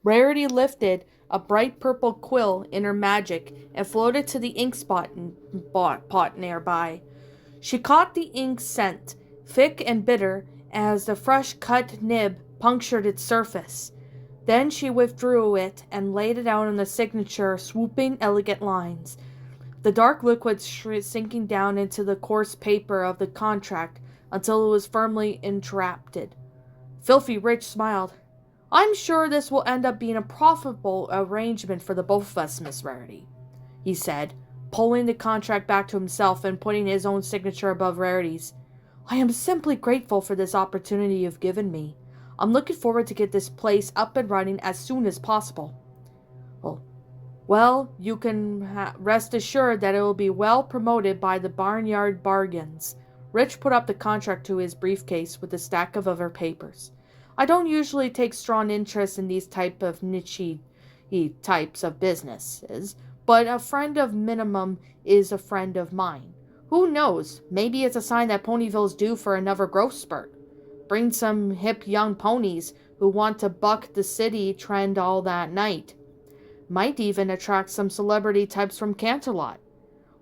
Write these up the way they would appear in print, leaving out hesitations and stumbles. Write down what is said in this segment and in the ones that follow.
Rarity lifted a bright purple quill in her magic and floated to the ink pot nearby. She caught the ink scent, thick and bitter, as the fresh cut nib punctured its surface. Then she withdrew it and laid it out on the signature, swooping, elegant lines. The dark liquid sinking down into the coarse paper of the contract until it was firmly entrapped. Filthy Rich smiled. "I'm sure this will end up being a profitable arrangement for the both of us, Miss Rarity," he said, pulling the contract back to himself and putting his own signature above Rarity's. "I am simply grateful for this opportunity you've given me. I'm looking forward to get this place up and running as soon as possible." Well, you can rest assured that it will be well promoted by the Barnyard Bargains. Rich put up the contract to his briefcase with a stack of other papers. "I don't usually take strong interest in these type of niche types of businesses, but a friend of minimum is a friend of mine. Who knows? Maybe it's a sign that Ponyville's due for another growth spurt. Bring some hip young ponies who want to buck the city trend all that night. Might even attract some celebrity types from Canterlot."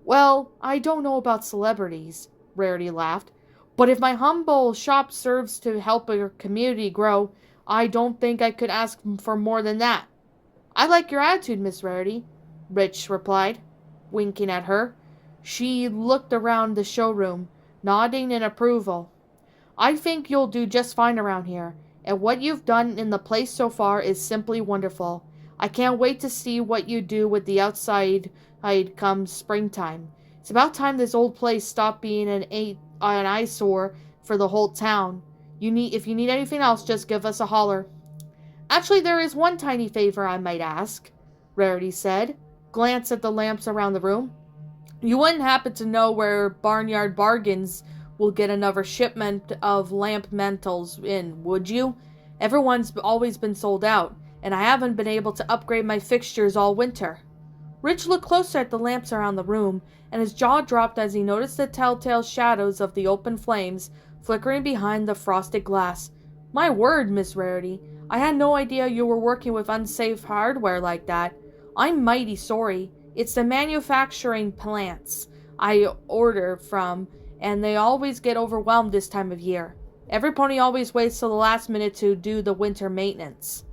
"Well, I don't know about celebrities," Rarity laughed. "But if my humble shop serves to help your community grow, I don't think I could ask for more than that." "I like your attitude, Miss Rarity," Rich replied, winking at her. She looked around the showroom, nodding in approval. "I think you'll do just fine around here, and what you've done in the place so far is simply wonderful. I can't wait to see what you do with the outside come springtime. It's about time this old place stopped being an eyesore for the whole town. If you need anything else, just give us a holler." "Actually, there is one tiny favor I might ask," Rarity said, glanced at the lamps around the room. "You wouldn't happen to know where Barnyard Bargains will get another shipment of lamp mantles in, would you? Everyone's always been sold out, and I haven't been able to upgrade my fixtures all winter." Rich looked closer at the lamps around the room, and his jaw dropped as he noticed the telltale shadows of the open flames flickering behind the frosted glass. "My word, Miss Rarity, I had no idea you were working with unsafe hardware like that. I'm mighty sorry. It's the manufacturing plants I order from, and they always get overwhelmed this time of year. Every pony always waits till the last minute to do the winter maintenance."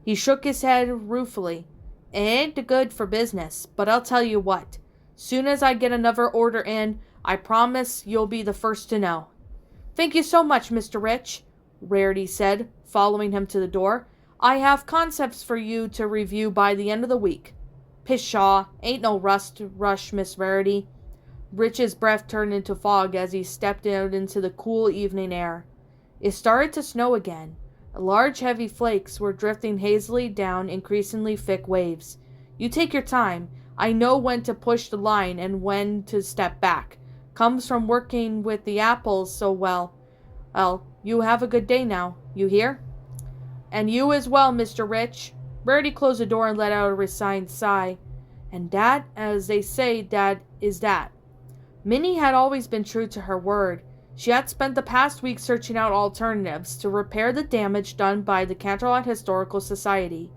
He shook his head ruefully. "It ain't good for business, but I'll tell you what. Soon as I get another order in, I promise you'll be the first to know." "Thank you so much, Mr. Rich," Rarity said, following him to the door. "I have concepts for you to review by the end of the week." "Pshaw, ain't no rush, Miss Rarity." Rich's breath turned into fog as he stepped out into the cool evening air. It started to snow again. Large heavy flakes were drifting hazily down increasingly thick waves. "You take your time. I know when to push the line and when to step back. Comes from working with the apples so well. Well, you have a good day now. You hear?" "And you as well, Mr. Rich." Rarity closed the door and let out a resigned sigh. And that, as they say, that is that. Minnie had always been true to her word. She had spent the past week searching out alternatives to repair the damage done by the Canterlot Historical Society.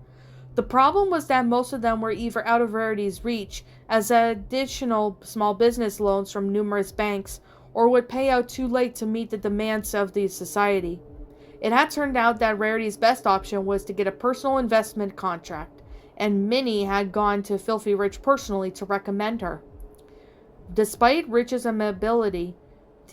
The problem was that most of them were either out of Rarity's reach as additional small business loans from numerous banks, or would pay out too late to meet the demands of the society. It had turned out that Rarity's best option was to get a personal investment contract, and Minnie had gone to Filthy Rich personally to recommend her. Despite Rich's amenability,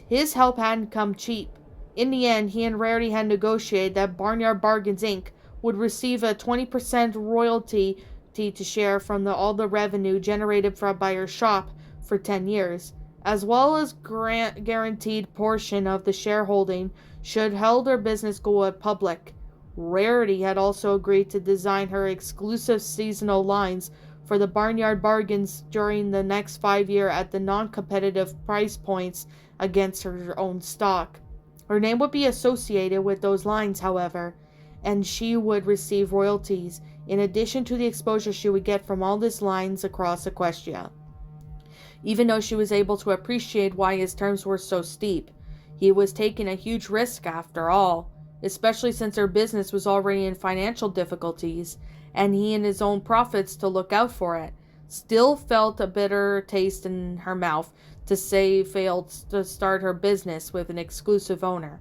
his help hadn't come cheap. In the end, he and Rarity had negotiated that Barnyard Bargains Inc. would receive a 20% royalty to share from all the revenue generated by her shop for 10 years, as well as guaranteed portion of the shareholding should held her business go public. Rarity had also agreed to design her exclusive seasonal lines for the Barnyard Bargains during the next 5 years at the non-competitive price points against her own stock. Her name would be associated with those lines, however, and she would receive royalties, in addition to the exposure she would get from all these lines across Equestria. even though she was able to appreciate why his terms were so steep. He was taking a huge risk after all, especially since her business was already in financial difficulties, and he and his own profits to look out for it. Still felt a bitter taste in her mouth to say failed to start her business with an exclusive owner,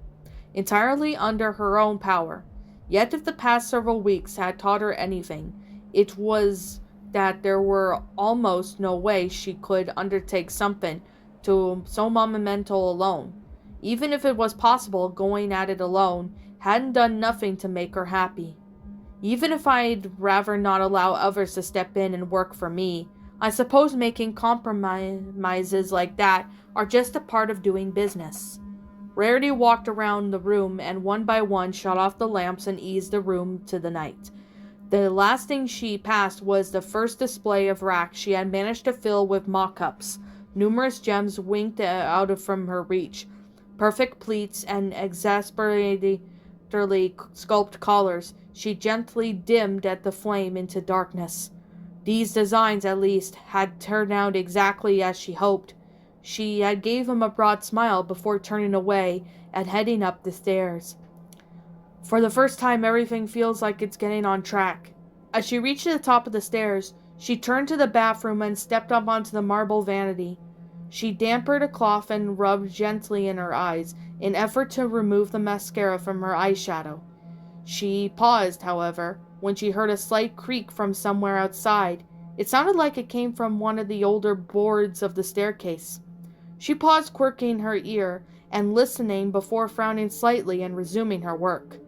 entirely under her own power. Yet if the past several weeks had taught her anything, it was that there were almost no way she could undertake something to so monumental alone. Even if it was possible, going at it alone hadn't done nothing to make her happy. Even if I'd rather not allow others to step in and work for me, I suppose making compromises like that are just a part of doing business. Rarity walked around the room and one by one shut off the lamps and eased the room to the night. The last thing she passed was the first display of racks she had managed to fill with mock-ups. Numerous gems winked out from her reach. Perfect pleats and exasperatingly sculpted collars she gently dimmed at the flame into darkness. These designs, at least, had turned out exactly as she hoped. She had gave him a broad smile before turning away and heading up the stairs. For the first time, everything feels like it's getting on track. As she reached the top of the stairs, she turned to the bathroom and stepped up onto the marble vanity. She dampened a cloth and rubbed gently in her eyes, in effort to remove the mascara from her eyeshadow. She paused, however, when she heard a slight creak from somewhere outside. It sounded like it came from one of the older boards of the staircase. She paused, quirking her ear and listening before frowning slightly and resuming her work.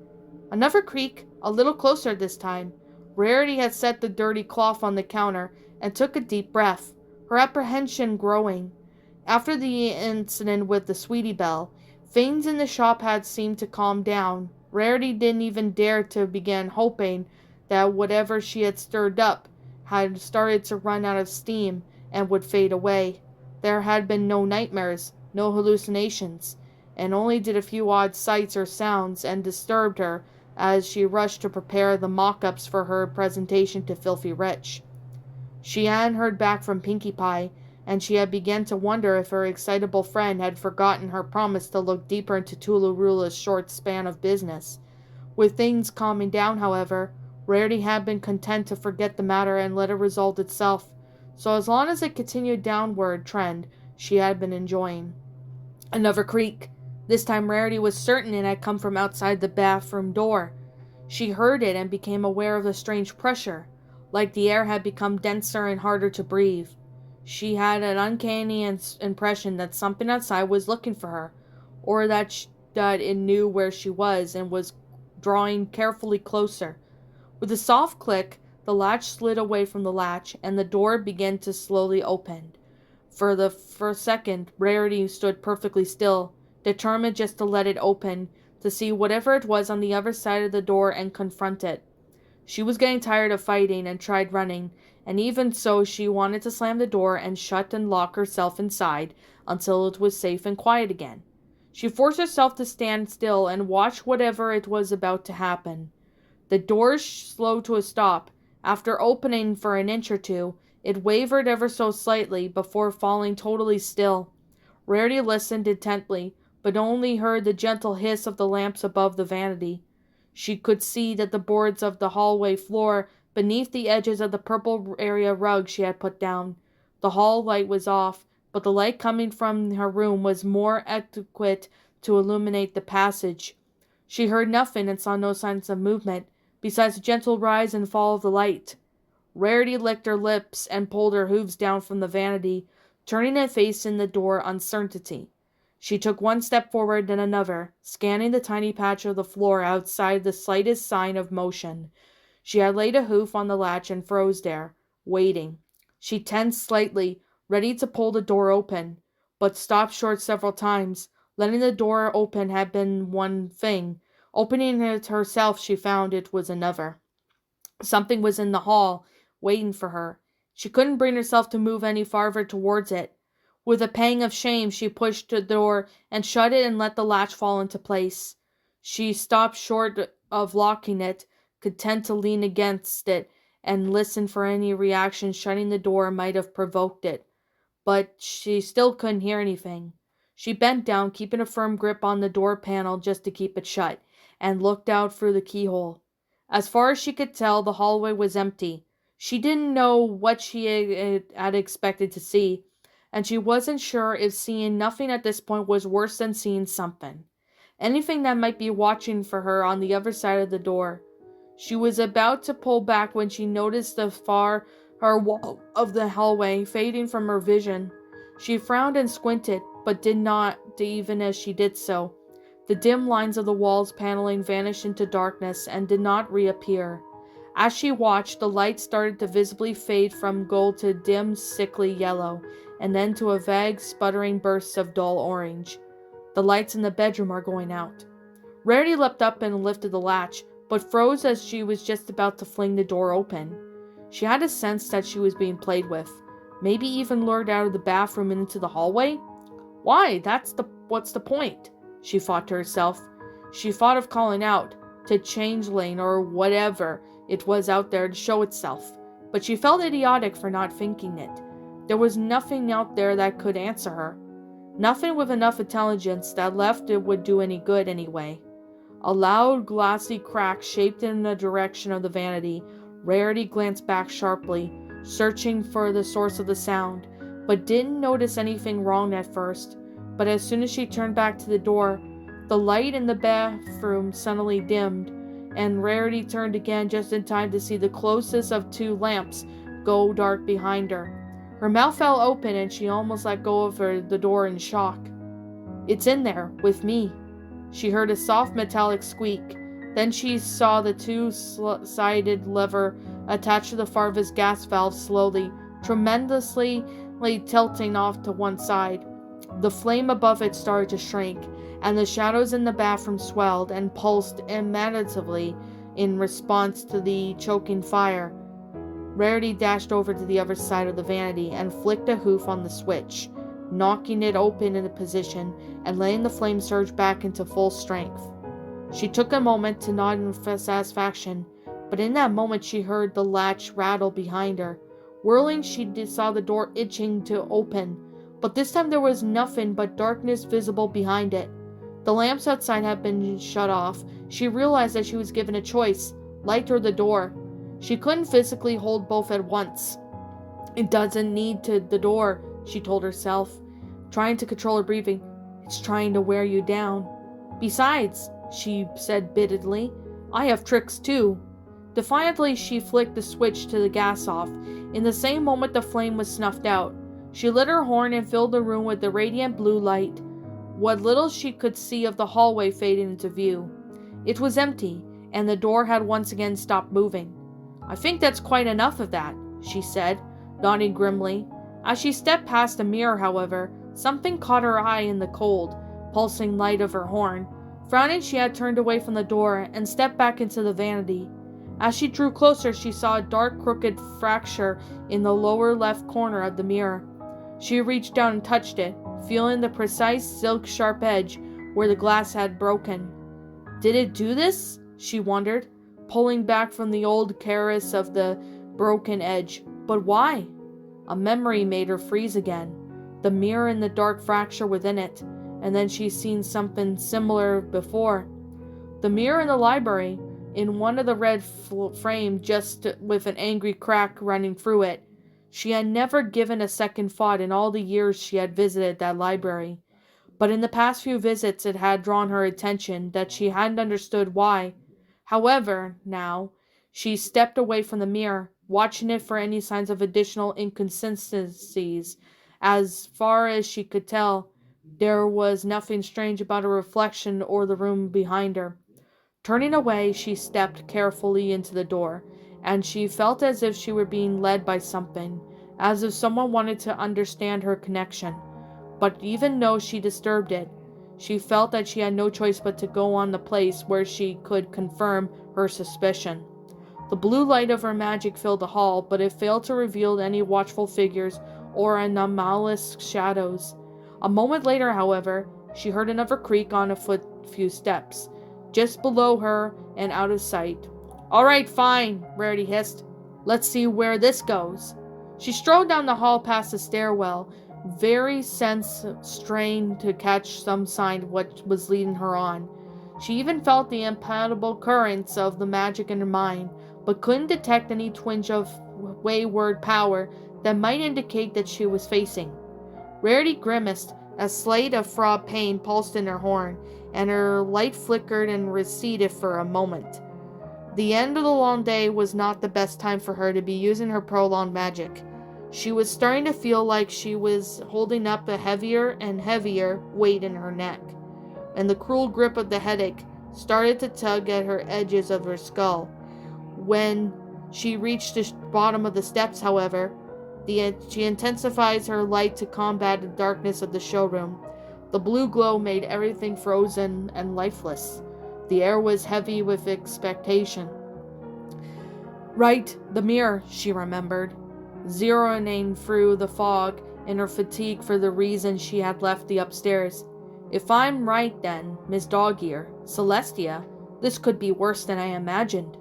Another creak, a little closer this time. Rarity had set the dirty cloth on the counter and took a deep breath, her apprehension growing. After the incident with the Sweetie Belle, things in the shop had seemed to calm down. Rarity didn't even dare to begin hoping that whatever she had stirred up had started to run out of steam and would fade away. There had been no nightmares, no hallucinations, and only did a few odd sights or sounds and disturbed her as she rushed to prepare the mock-ups for her presentation to Filthy Rich. She hadn't heard back from Pinkie Pie, and she had begun to wonder if her excitable friend had forgotten her promise to look deeper into Tularula's short span of business. With things calming down, however, Rarity had been content to forget the matter and let it resolve itself, so as long as it continued downward trend, she had been enjoying. Another creak. This time Rarity was certain it had come from outside the bathroom door. She heard it and became aware of a strange pressure, like the air had become denser and harder to breathe. She had an uncanny impression that something outside was looking for her, or that it knew where she was and was drawing carefully closer. With a soft click, the latch slid away from the latch, and the door began to slowly open. For the first second, Rarity stood perfectly still, determined just to let it open, to see whatever it was on the other side of the door and confront it. She was getting tired of fighting and tried running, and even so she wanted to slam the door and shut and lock herself inside until it was safe and quiet again. She forced herself to stand still and watch whatever it was about to happen. The door slowed to a stop. After opening for an inch or two, it wavered ever so slightly before falling totally still. Rarity listened intently, but only heard the gentle hiss of the lamps above the vanity. She could see that the boards of the hallway floor beneath the edges of the purple area rug she had put down. The hall light was off, but the light coming from her room was more adequate to illuminate the passage. She heard nothing and saw no signs of movement, besides the gentle rise and fall of the light. Rarity licked her lips and pulled her hooves down from the vanity, turning and facing the door uncertainty. She took one step forward, then another, scanning the tiny patch of the floor outside the slightest sign of motion. She had laid a hoof on the latch and froze there, waiting. She tensed slightly, ready to pull the door open, but stopped short several times. Letting the door open had been one thing. Opening it herself, she found it was another. Something was in the hall, waiting for her. She couldn't bring herself to move any farther towards it. With a pang of shame, she pushed the door and shut it and let the latch fall into place. She stopped short of locking it, content to lean against it and listen for any reaction shutting the door might have provoked it. but she still couldn't hear anything. She bent down, keeping a firm grip on the door panel just to keep it shut, and looked out through the keyhole. As far as she could tell, the hallway was empty. She didn't know what she had expected to see, and she wasn't sure if seeing nothing at this point was worse than seeing something. Anything that might be watching for her on the other side of the door. She was about to pull back when she noticed the far wall of the hallway fading from her vision. She frowned and squinted, but did not even as she did so. The dim lines of the wall's paneling vanished into darkness and did not reappear. As she watched, the light started to visibly fade from gold to dim, sickly yellow, and then to a vague, sputtering bursts of dull orange. The lights in the bedroom are going out. Rarity leapt up and lifted the latch, but froze as she was just about to fling the door open. She had a sense that she was being played with, maybe even lured out of the bathroom and into the hallway. Why, what's the point? She thought to herself. She thought of calling out to Changeling or whatever it was out there to show itself, but she felt idiotic for not thinking it. There was nothing out there that could answer her. Nothing with enough intelligence that left it would do any good anyway. A loud, glassy crack shaped in the direction of the vanity. Rarity glanced back sharply, searching for the source of the sound, but didn't notice anything wrong at first. But as soon as she turned back to the door, the light in the bathroom suddenly dimmed, and Rarity turned again just in time to see the closest of two lamps go dark behind her. Her mouth fell open and she almost let go of the door in shock. "It's in there, with me." She heard a soft metallic squeak. Then she saw the two-sided lever attached to the farthest gas valve slowly, tremendously tilting off to one side. The flame above it started to shrink, and the shadows in the bathroom swelled and pulsed imitatively in response to the choking fire. Rarity dashed over to the other side of the vanity and flicked a hoof on the switch, knocking it open into position and letting the flame surge back into full strength. She took a moment to nod in satisfaction, but in that moment she heard the latch rattle behind her. Whirling, she saw the door itching to open, but this time there was nothing but darkness visible behind it. The lamps outside had been shut off. She realized that she was given a choice, light or the door. She couldn't physically hold both at once. "It doesn't need the door," she told herself, trying to control her breathing. "It's trying to wear you down. Besides," she said bittedly, "I have tricks too." Defiantly, she flicked the switch to the gas off. In the same moment, the flame was snuffed out. She lit her horn and filled the room with the radiant blue light. What little she could see of the hallway faded into view. It was empty, and the door had once again stopped moving. "I think that's quite enough of that," she said, nodding grimly. As she stepped past the mirror, however, something caught her eye in the cold, pulsing light of her horn. Frowning, she had turned away from the door and stepped back into the vanity. As she drew closer, she saw a dark, crooked fracture in the lower left corner of the mirror. She reached down and touched it, feeling the precise silk-sharp edge where the glass had broken. Did it do this? She wondered, pulling back from the old caress of the broken edge. But why? A memory made her freeze again. The mirror and the dark fracture within it, and then she'd seen something similar before. The mirror in the library, in one of the red frame just with an angry crack running through it. She had never given a second thought in all the years she had visited that library. But in the past few visits it had drawn her attention that she hadn't understood why. However, now, she stepped away from the mirror, watching it for any signs of additional inconsistencies. As far as she could tell, there was nothing strange about her reflection or the room behind her. Turning away, she stepped carefully into the door, and she felt as if she were being led by something, as if someone wanted to understand her connection. But even though she disturbed it, she felt that she had no choice but to go on the place where she could confirm her suspicion. The blue light of her magic filled the hall, but it failed to reveal any watchful figures or anomalous shadows. A moment later, however, she heard another creak on a few steps, just below her and out of sight. "All right, fine," Rarity hissed. "Let's see where this goes." She strode down the hall past the stairwell, very sense strained to catch some sign of what was leading her on. She even felt the impalpable currents of the magic in her mind, but couldn't detect any twinge of wayward power that might indicate that she was facing. Rarity grimaced as slight of throb pain pulsed in her horn, and her light flickered and receded for a moment. The end of the long day was not the best time for her to be using her prolonged magic. She was starting to feel like she was holding up a heavier and heavier weight in her neck, and the cruel grip of the headache started to tug at her edges of her skull. When she reached the bottom of the steps, however, she intensifies her light to combat the darkness of the showroom. The blue glow made everything frozen and lifeless. The air was heavy with expectation. Right, the mirror, she remembered, zeroing through the fog in her fatigue for the reason she had left the upstairs. If I'm right then, Miss Dog-Ear, Celestia, this could be worse than I imagined.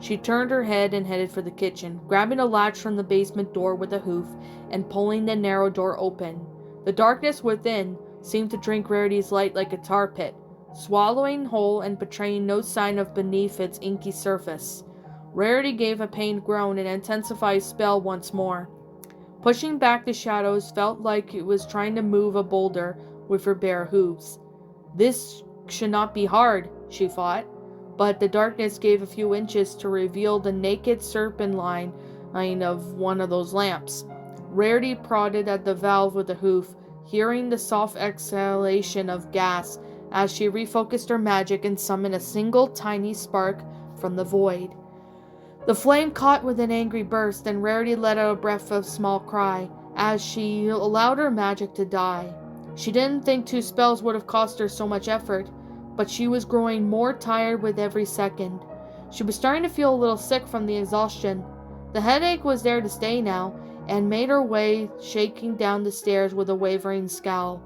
She turned her head and headed for the kitchen, grabbing a latch from the basement door with a hoof and pulling the narrow door open. The darkness within seemed to drink Rarity's light like a tar pit, swallowing whole and betraying no sign of beneath its inky surface. Rarity gave a pained groan and intensified spell once more. Pushing back the shadows felt like it was trying to move a boulder with her bare hooves. This should not be hard, she thought, but the darkness gave a few inches to reveal the naked serpent line of one of those lamps. Rarity prodded at the valve with a hoof, hearing the soft exhalation of gas as she refocused her magic and summoned a single tiny spark from the void. The flame caught with an angry burst, and Rarity let out a breath of small cry as she allowed her magic to die. She didn't think 2 spells would have cost her so much effort, but she was growing more tired with every second. She was starting to feel a little sick from the exhaustion. The headache was there to stay now, and made her way, shaking down the stairs with a wavering scowl.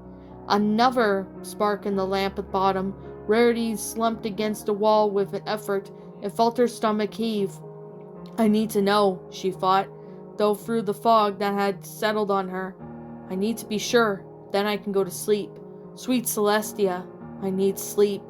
Another spark in the lamp at bottom. Rarity slumped against the wall with an effort and felt her stomach heave. I need to know, she thought, though through the fog that had settled on her. I need to be sure, then I can go to sleep. Sweet Celestia, I need sleep.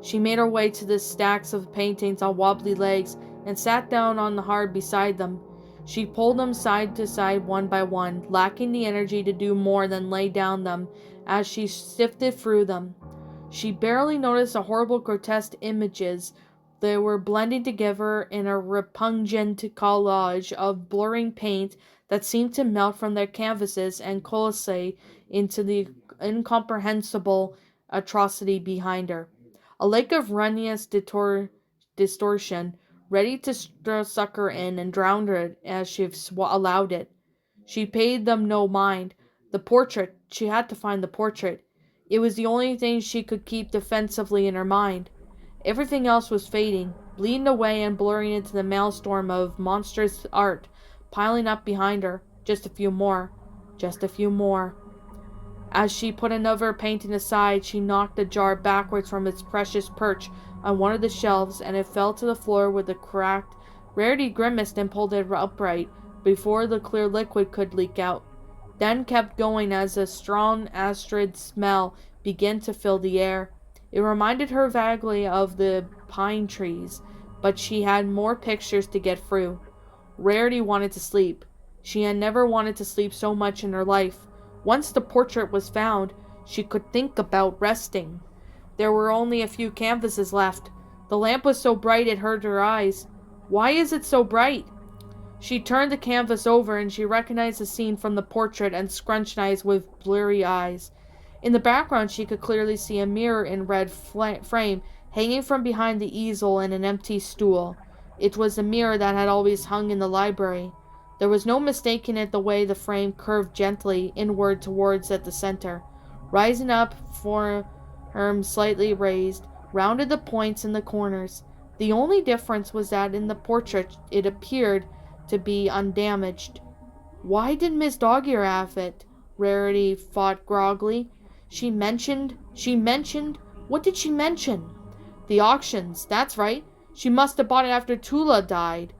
She made her way to the stacks of paintings on wobbly legs and sat down on the hard beside them. She pulled them side to side one by one, lacking the energy to do more than lay down them as she sifted through them. She barely noticed the horrible grotesque images. They were blending together in a repugnant collage of blurring paint that seemed to melt from their canvases and coalesce into the incomprehensible atrocity behind her. A lake of ruinous distortion, ready to suck her in and drown her as she allowed it. She paid them no mind. The portrait, she had to find the portrait. It was the only thing she could keep defensively in her mind. Everything else was fading, bleeding away and blurring into the maelstrom of monstrous art, piling up behind her. Just a few more. Just a few more. As she put another painting aside, she knocked the jar backwards from its precious perch on one of the shelves, and it fell to the floor with a crack. Rarity grimaced and pulled it upright before the clear liquid could leak out, then kept going as a strong acrid smell began to fill the air. It reminded her vaguely of the pine trees, but she had more pictures to get through. Rarity wanted to sleep. She had never wanted to sleep so much in her life. Once the portrait was found, she could think about resting. There were only a few canvases left. The lamp was so bright it hurt her eyes. Why is it so bright? She turned the canvas over and she recognized the scene from the portrait and scrunched with blurry eyes. In the background, she could clearly see a mirror in red frame hanging from behind the easel and an empty stool. It was the mirror that had always hung in the library. There was no mistaking it the way the frame curved gently inward towards at the center, rising up, form slightly raised, rounded the points in the corners. The only difference was that in the portrait it appeared to be undamaged. Why did Miss Dog-Ear have it? Rarity thought groggily. She mentioned, what did she mention? The auctions, that's right. She must have bought it after Tula died.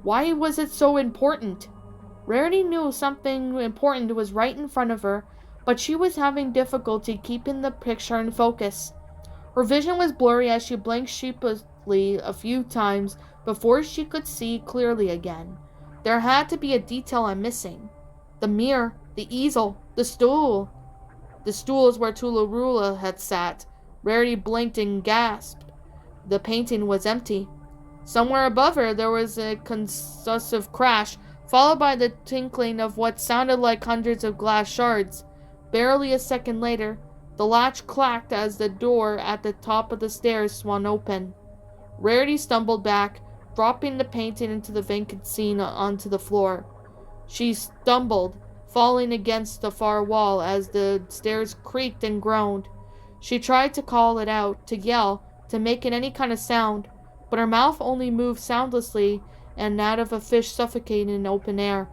Why was it so important? Rarity knew something important was right in front of her, but she was having difficulty keeping the picture in focus. Her vision was blurry as she blinked sheepishly a few times before she could see clearly again. There had to be a detail I'm missing. The mirror, the easel, the stool. The stool is where Tularula had sat. Rarity blinked and gasped. The painting was empty. Somewhere above her there was a convulsive crash, followed by the tinkling of what sounded like hundreds of glass shards. Barely a second later, the latch clacked as the door at the top of the stairs swung open. Rarity stumbled back, dropping the painting into the vacant scene onto the floor. She stumbled, falling against the far wall as the stairs creaked and groaned. She tried to call it out, to yell, to make it any kind of sound, but her mouth only moved soundlessly and that of a fish suffocating in open air.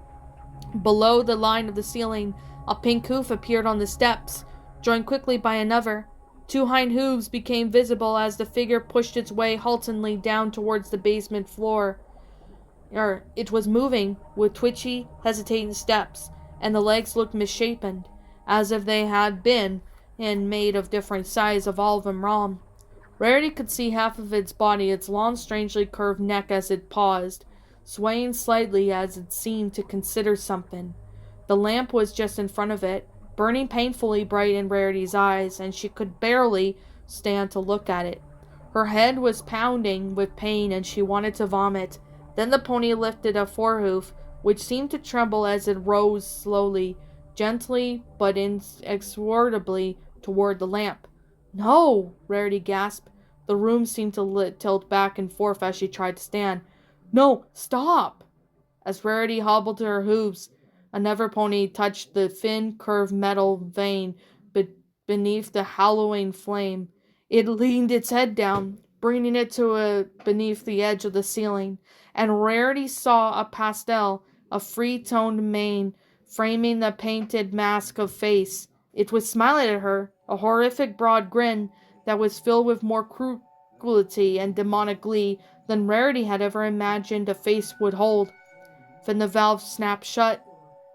Below the line of the ceiling, a pink hoof appeared on the steps, joined quickly by another. Two hind hooves became visible as the figure pushed its way haltingly down towards the basement floor. It was moving, with twitchy, hesitating steps, and the legs looked misshapen, as if they had been and made of different size of all of them wrong. Rarity could see half of its body, its long, strangely curved neck as it paused, swaying slightly as it seemed to consider something. The lamp was just in front of it, burning painfully bright in Rarity's eyes, and she could barely stand to look at it. Her head was pounding with pain and she wanted to vomit. Then the pony lifted a forehoof, which seemed to tremble as it rose slowly, gently but inexorably toward the lamp. "No!" Rarity gasped. The room seemed to tilt back and forth as she tried to stand. "No! Stop!" As Rarity hobbled to her hooves, another pony touched the thin, curved metal vein beneath the hallowing flame. It leaned its head down, bringing it to beneath the edge of the ceiling, and Rarity saw a pastel, a free-toned mane, framing the painted mask of face. It was smiling at her, a horrific broad grin that was filled with more cruelty and demonic glee than Rarity had ever imagined a face would hold. Then the valve snapped shut.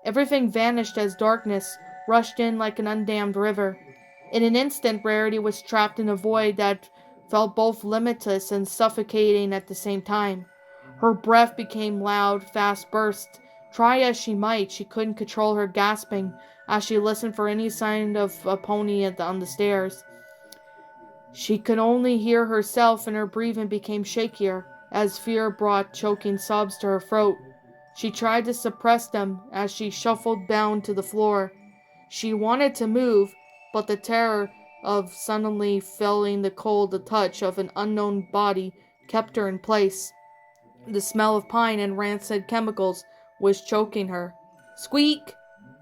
Everything vanished as darkness rushed in like an undammed river. In an instant, Rarity was trapped in a void that felt both limitless and suffocating at the same time. Her breath became loud, fast bursts. Try as she might, she couldn't control her gasping as she listened for any sign of a pony on the stairs. She could only hear herself, and her breathing became shakier as fear brought choking sobs to her throat. She tried to suppress them as she shuffled down to the floor. She wanted to move, but the terror of suddenly feeling the cold touch of an unknown body kept her in place. The smell of pine and rancid chemicals was choking her. Squeak!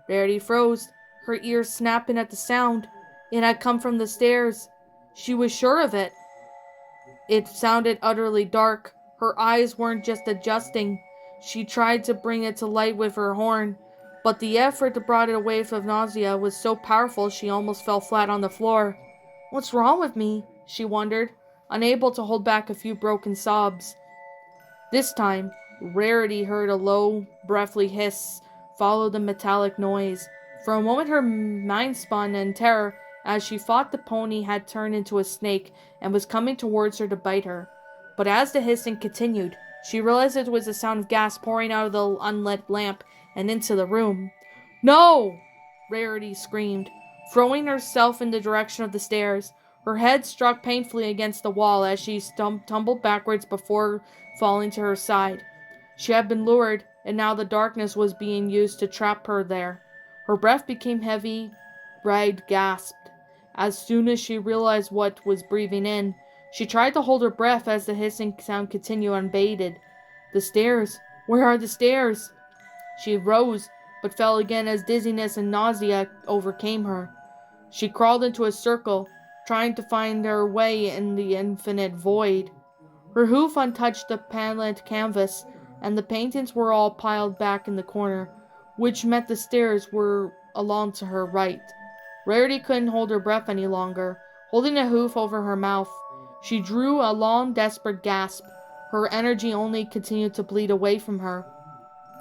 Rarity froze, her ears snapping at the sound. It had come from the stairs. She was sure of it. It sounded utterly dark. Her eyes weren't just adjusting. She tried to bring it to light with her horn, but the effort to brought it away from nausea was so powerful she almost fell flat on the floor. "What's wrong with me?" she wondered, unable to hold back a few broken sobs. This time, Rarity heard a low, breathy hiss follow the metallic noise. For a moment her mind spun in terror as she thought the pony had turned into a snake and was coming towards her to bite her. But as the hissing continued, she realized it was the sound of gas pouring out of the unlit lamp and into the room. "No!" Rarity screamed, throwing herself in the direction of the stairs. Her head struck painfully against the wall as she tumbled backwards before falling to her side. She had been lured, and now the darkness was being used to trap her there. Her breath became heavy. Bride gasped. As soon as she realized what was breathing in, she tried to hold her breath as the hissing sound continued unabated. The stairs! Where are the stairs? She rose, but fell again as dizziness and nausea overcame her. She crawled into a circle, trying to find her way in the infinite void. Her hoof untouched the paneled canvas, and the paintings were all piled back in the corner, which meant the stairs were along to her right. Rarity couldn't hold her breath any longer. Holding a hoof over her mouth, she drew a long, desperate gasp. Her energy only continued to bleed away from her.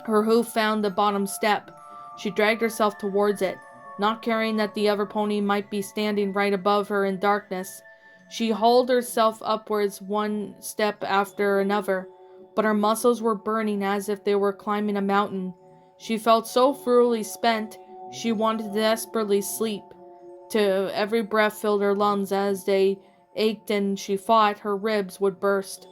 Her hoof found the bottom step. She dragged herself towards it, not caring that the other pony might be standing right above her in darkness. She hauled herself upwards one step after another, but her muscles were burning as if they were climbing a mountain. She felt so thoroughly spent, she wanted to desperately sleep. To every breath filled her lungs as they ached, and she thought her ribs would burst.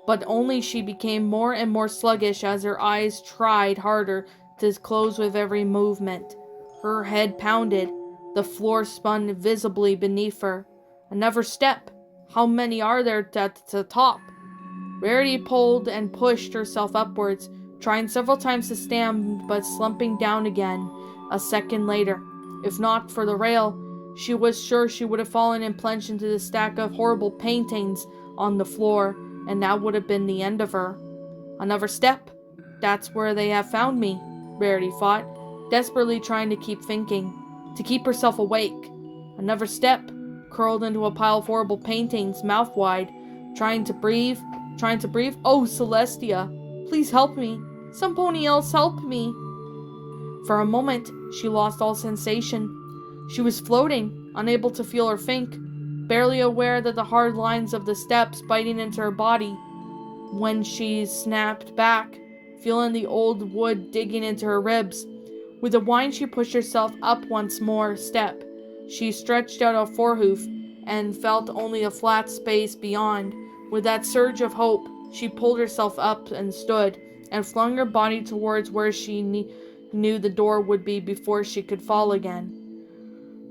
But only she became more and more sluggish as her eyes tried harder to close with every movement. Her head pounded. The floor spun visibly beneath her. Another step. How many are there at the top? Rarity pulled and pushed herself upwards, trying several times to stand but slumping down again a second later. If not for the rail, she was sure she would have fallen and plunged into the stack of horrible paintings on the floor, and that would have been the end of her. Another step. That's where they have found me, Rarity thought, desperately trying to keep thinking, to keep herself awake. Another step, curled into a pile of horrible paintings, mouth wide, trying to breathe. Oh, Celestia, please help me. Some pony else help me. For a moment, she lost all sensation. She was floating, unable to feel or think, barely aware that the hard lines of the steps biting into her body. When she snapped back, feeling the old wood digging into her ribs. With a whine, she pushed herself up once more step. She stretched out a forehoof and felt only a flat space beyond. With that surge of hope, she pulled herself up and stood, and flung her body towards where she knew the door would be before she could fall again.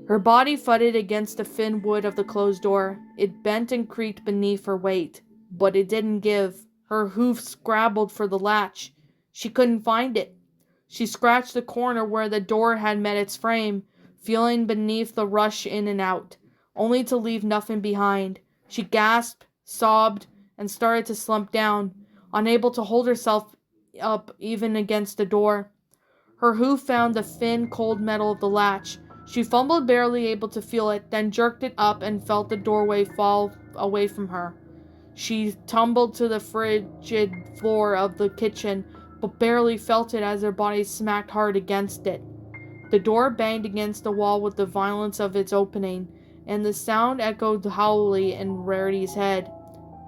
Her body thudded against the thin wood of the closed door. It bent and creaked beneath her weight, but it didn't give. Her hoofs scrabbled for the latch. She couldn't find it. She scratched the corner where the door had met its frame, feeling beneath the rush in and out, only to leave nothing behind. She gasped, sobbed, and started to slump down, unable to hold herself up even against the door. Her hoof found the thin, cold metal of the latch. She fumbled, barely able to feel it, then jerked it up and felt the doorway fall away from her. She tumbled to the frigid floor of the kitchen, but barely felt it as her body smacked hard against it. The door banged against the wall with the violence of its opening, and the sound echoed hollowly in Rarity's head.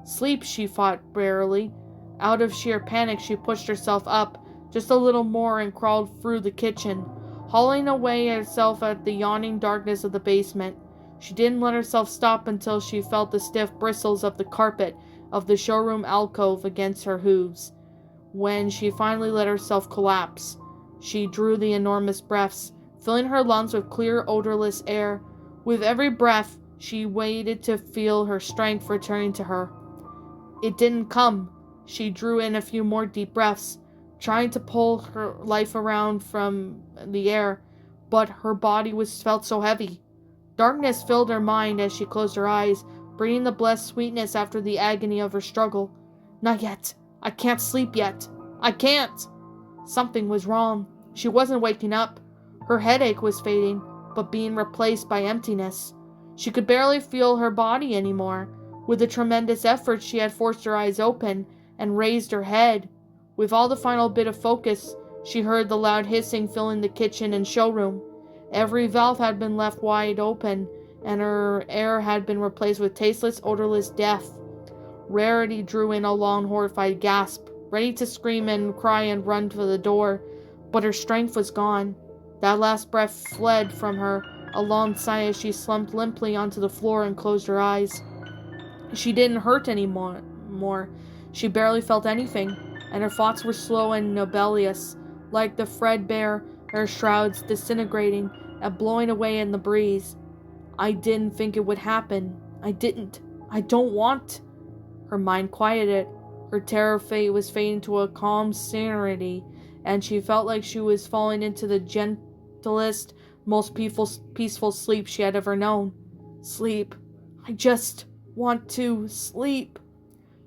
Sleep, she thought barely. Out of sheer panic, she pushed herself up just a little more and crawled through the kitchen, hauling away herself at the yawning darkness of the basement. She didn't let herself stop until she felt the stiff bristles of the carpet of the showroom alcove against her hooves. When she finally let herself collapse, she drew the enormous breaths, filling her lungs with clear, odorless air. With every breath, she waited to feel her strength returning to her. It didn't come. She drew in a few more deep breaths, trying to pull her life around from the air, but her body felt so heavy. Darkness filled her mind as she closed her eyes, bringing the blessed sweetness after the agony of her struggle. Not yet. I can't sleep yet. I can't. Something was wrong. She wasn't waking up. Her headache was fading, but being replaced by emptiness. She could barely feel her body anymore. With a tremendous effort, she had forced her eyes open and raised her head. With all the final bit of focus, she heard the loud hissing filling the kitchen and showroom. Every valve had been left wide open, and her air had been replaced with tasteless, odorless death. Rarity drew in a long, horrified gasp, ready to scream and cry and run to the door, but her strength was gone. That last breath fled from her, a long sigh as she slumped limply onto the floor and closed her eyes. She didn't hurt anymore. She barely felt anything, and her thoughts were slow and nebulous, like the threadbare air shrouds disintegrating and blowing away in the breeze. I didn't think it would happen. I didn't. I don't want. Her mind quieted. Her terror was fading to a calm serenity, and she felt like she was falling into the gentlest, most peaceful sleep she had ever known. Sleep. I just want to sleep.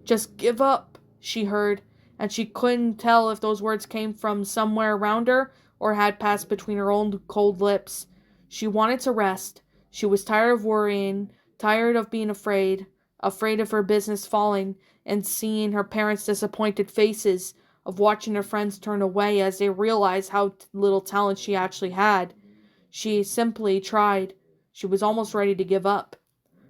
Just give up, she heard, and she couldn't tell if those words came from somewhere around her or had passed between her own cold lips. She wanted to rest. She was tired of worrying, tired of being afraid of her business falling and seeing her parents' disappointed faces, of watching her friends turn away as they realized how little talent she actually had. She simply tried. She was almost ready to give up.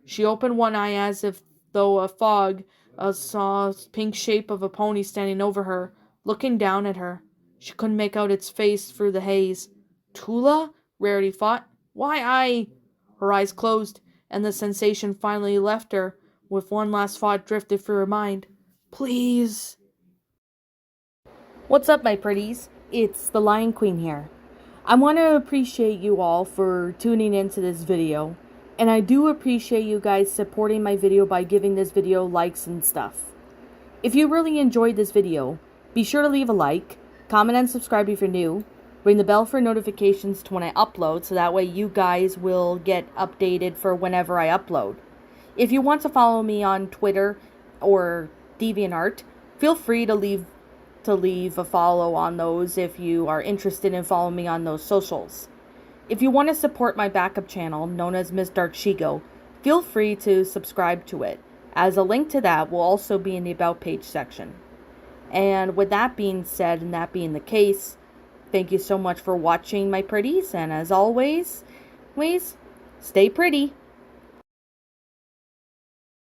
She opened one eye as if though a fog saw a pink shape of a pony standing over her, looking down at her. She couldn't make out its face through the haze. Tula? Rarity thought. Why, I... Her eyes closed, and the sensation finally left her, with one last thought drifted through her mind. Please. What's up, my pretties? It's the Lion Queen here. I want to appreciate you all for tuning into this video, and I do appreciate you guys supporting my video by giving this video likes and stuff. If you really enjoyed this video, be sure to leave a like, comment and subscribe if you're new, ring the bell for notifications to when I upload so that way you guys will get updated for whenever I upload. If you want to follow me on Twitter or DeviantArt, feel free to leave a follow on those if you are interested in following me on those socials. If you want to support my backup channel, known as Miss Dark Shigo, feel free to subscribe to it, as a link to that will also be in the About page section. And with that being said, and that being the case, thank you so much for watching, my pretties, and as always, stay pretty.